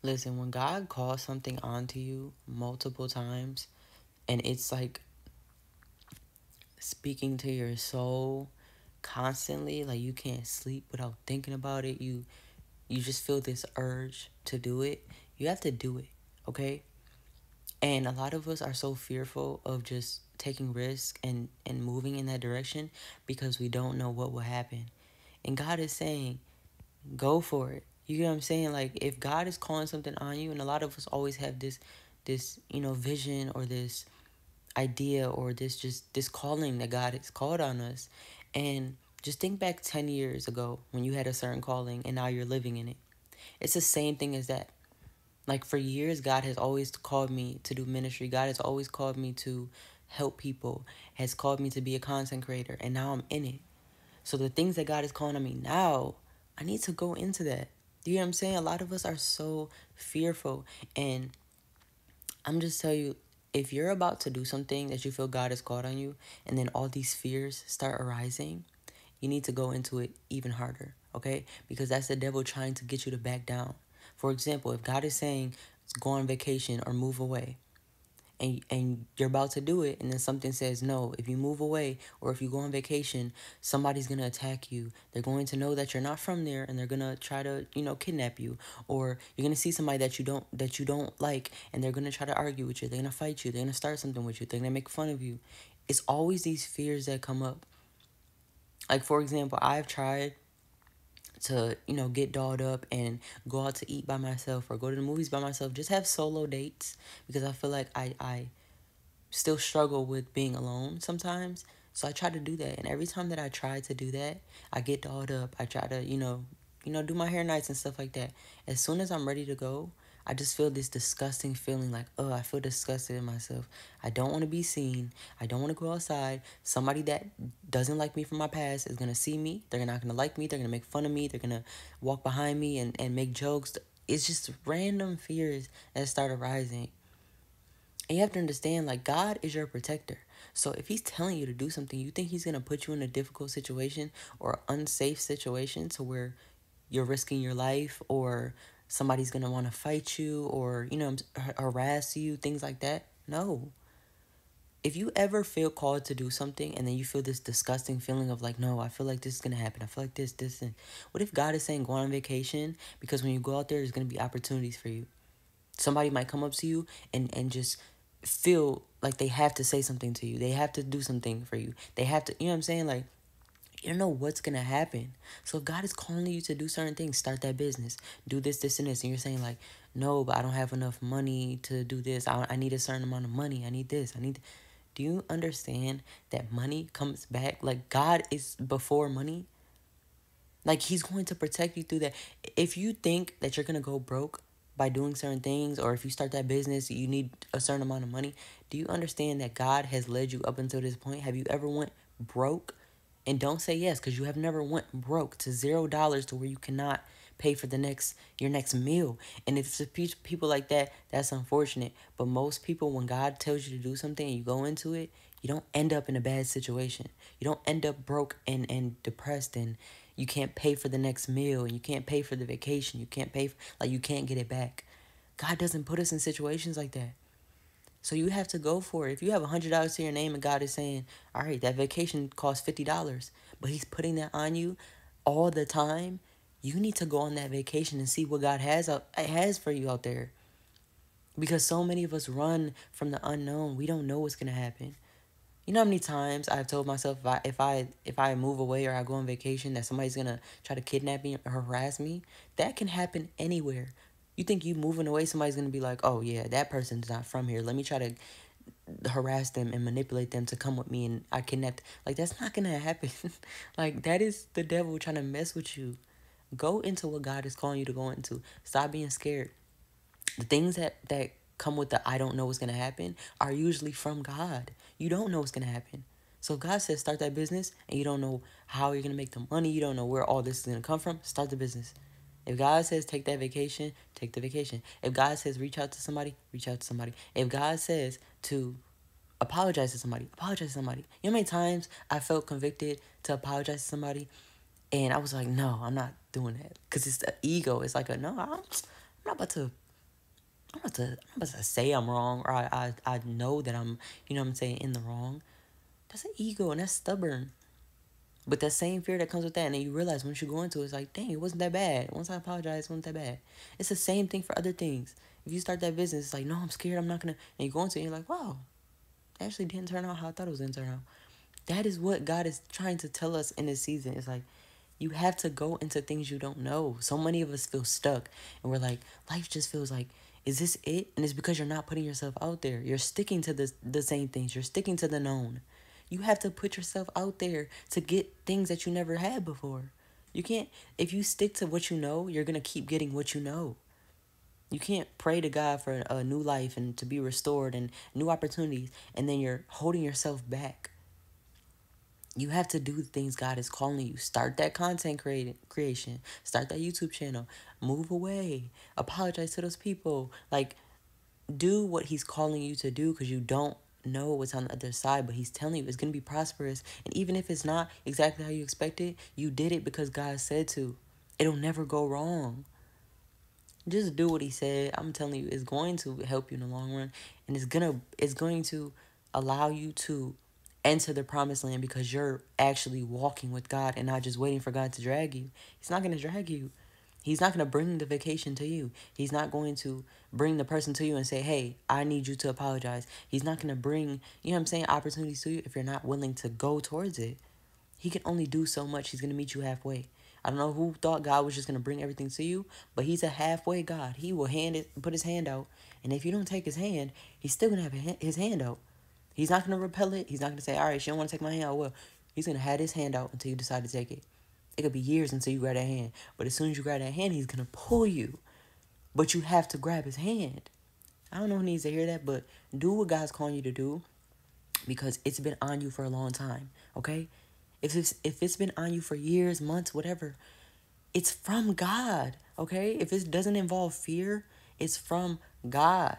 Listen, when God calls something onto you multiple times and it's like speaking to your soul constantly, like you can't sleep without thinking about it, you just feel this urge to do it, you have to do it, okay? And a lot of us are so fearful of just taking risk and moving in that direction because we don't know what will happen. And God is saying, go for it. You get what I'm saying? Like if God is calling something on you, and a lot of us always have this vision or this idea or this calling that God has called on us. And just think back 10 years ago when you had a certain calling and now you're living in it. It's the same thing as that. Like for years, God has always called me to do ministry. God has always called me to help people, has called me to be a content creator, and now I'm in it. So the things that God is calling on me now, I need to go into that. Do you know what I'm saying? A lot of us are so fearful. And I'm just tell you, if you're about to do something that you feel God has called on you, and then all these fears start arising, you need to go into it even harder, okay? Because that's the devil trying to get you to back down. For example, if God is saying go on vacation or move away, and you're about to do it, and then something says no, if you move away or if you go on vacation, somebody's gonna attack you. They're going to know that you're not from there, and they're gonna try to kidnap you, or you're gonna see somebody that you don't like, and they're gonna try to argue with you. They're gonna fight you. They're gonna start something with you. They're gonna make fun of you. It's always these fears that come up. Like for example, I've tried to get dolled up and go out to eat by myself or go to the movies by myself, just have solo dates, because I feel like I still struggle with being alone sometimes. So I try to do that, and every time that I try to do that, I get dolled up. I try to do my hair nights and stuff like that. As soon as I'm ready to go, I just feel this disgusting feeling like, oh, I feel disgusted in myself. I don't want to be seen. I don't want to go outside. Somebody that doesn't like me from my past is going to see me. They're not going to like me. They're going to make fun of me. They're going to walk behind me and make jokes. It's just random fears that start arising. And you have to understand, like, God is your protector. So if he's telling you to do something, you think he's going to put you in a difficult situation or unsafe situation to where you're risking your life, or somebody's going to want to fight you, or, harass you, things like that? No. If you ever feel called to do something and then you feel this disgusting feeling of like, no, I feel like this is going to happen. I feel like this, and what if God is saying go on vacation? Because when you go out there, there's going to be opportunities for you. Somebody might come up to you and just feel like they have to say something to you. They have to do something for you. They have to, you know what I'm saying? Like, you don't know what's going to happen. So if God is calling you to do certain things, start that business, do this, and this. And you're saying like, no, but I don't have enough money to do this. I need a certain amount of money. I need this. Do you understand that money comes back? Like God is before money. Like he's going to protect you through that. If you think that you're going to go broke by doing certain things, or if you start that business, you need a certain amount of money. Do you understand that God has led you up until this point? Have you ever went broke? And don't say yes, because you have never went broke to $0 to where you cannot pay for your next meal. And if it's people like that, that's unfortunate. But most people, when God tells you to do something and you go into it, you don't end up in a bad situation. You don't end up broke and depressed, and you can't pay for the next meal, and you can't pay for the vacation. You can't pay like you can't get it back. God doesn't put us in situations like that. So you have to go for it. If you have $100 to your name and God is saying, all right, that vacation costs $50, but he's putting that on you all the time, you need to go on that vacation and see what God has for you out there. Because so many of us run from the unknown. We don't know what's gonna happen. You know how many times I've told myself if I move away or I go on vacation that somebody's gonna try to kidnap me or harass me? That can happen anywhere. You think you moving away, somebody's gonna be like, oh yeah, that person's not from here. Let me try to harass them and manipulate them to come with me and I kidnap. Like that's not gonna happen. Like that is the devil trying to mess with you. Go into what God is calling you to go into. Stop being scared. The things that come with the I don't know what's gonna happen are usually from God. You don't know what's gonna happen. So if God says start that business and you don't know how you're gonna make the money, you don't know where all this is gonna come from, start the business. If God says take that vacation, take the vacation. If God says reach out to somebody, reach out to somebody. If God says to apologize to somebody, apologize to somebody. You know how many times I felt convicted to apologize to somebody and I was like, no, I'm not doing that. Because it's the ego. It's like, no, I'm not about to I'm about to say I'm wrong, or I know that I'm, you know what I'm saying, in the wrong. That's an ego, and that's stubborn. But that same fear that comes with that, and then you realize once you go into it, it's like, dang, it wasn't that bad. Once I apologize, it wasn't that bad. It's the same thing for other things. If you start that business, it's like, no, I'm scared, I'm not gonna, and you go into it, and you're like, wow, it actually didn't turn out how I thought it was gonna turn out. That is what God is trying to tell us in this season. It's like, you have to go into things you don't know. So many of us feel stuck, and we're like, life just feels like, is this it? And it's because you're not putting yourself out there. You're sticking to the same things. You're sticking to the known. You have to put yourself out there to get things that you never had before. You can't, if you stick to what you know, you're going to keep getting what you know. You can't pray to God for a new life and to be restored and new opportunities, and then you're holding yourself back. You have to do the things God is calling you. Start that content creation. Start that YouTube channel. Move away. Apologize to those people. Like, do what he's calling you to do, because you don't know what's on the other side, but he's telling you it's going to be prosperous. And even if it's not exactly how you expect it, you did it because God said to. It'll never go wrong. Just do what he said. I'm telling you, it's going to help you in the long run, and it's going to allow you to enter the promised land, because you're actually walking with God and not just waiting for God to drag you. He's not going to drag you. He's not going to bring the vacation to you. He's not going to bring the person to you and say, hey, I need you to apologize. He's not going to bring, you know what I'm saying, opportunities to you if you're not willing to go towards it. He can only do so much. He's going to meet you halfway. I don't know who thought God was just going to bring everything to you, but he's a halfway God. He will put his hand out. And if you don't take his hand, he's still going to have his hand out. He's not going to repel it. He's not going to say, all right, she don't want to take my hand out. Well, he's going to have his hand out until you decide to take it. It could be years until you grab that hand. But as soon as you grab that hand, he's going to pull you. But you have to grab his hand. I don't know who needs to hear that, but do what God's calling you to do, because it's been on you for a long time, okay? If it's been on you for years, months, whatever, it's from God, okay? If it doesn't involve fear, it's from God.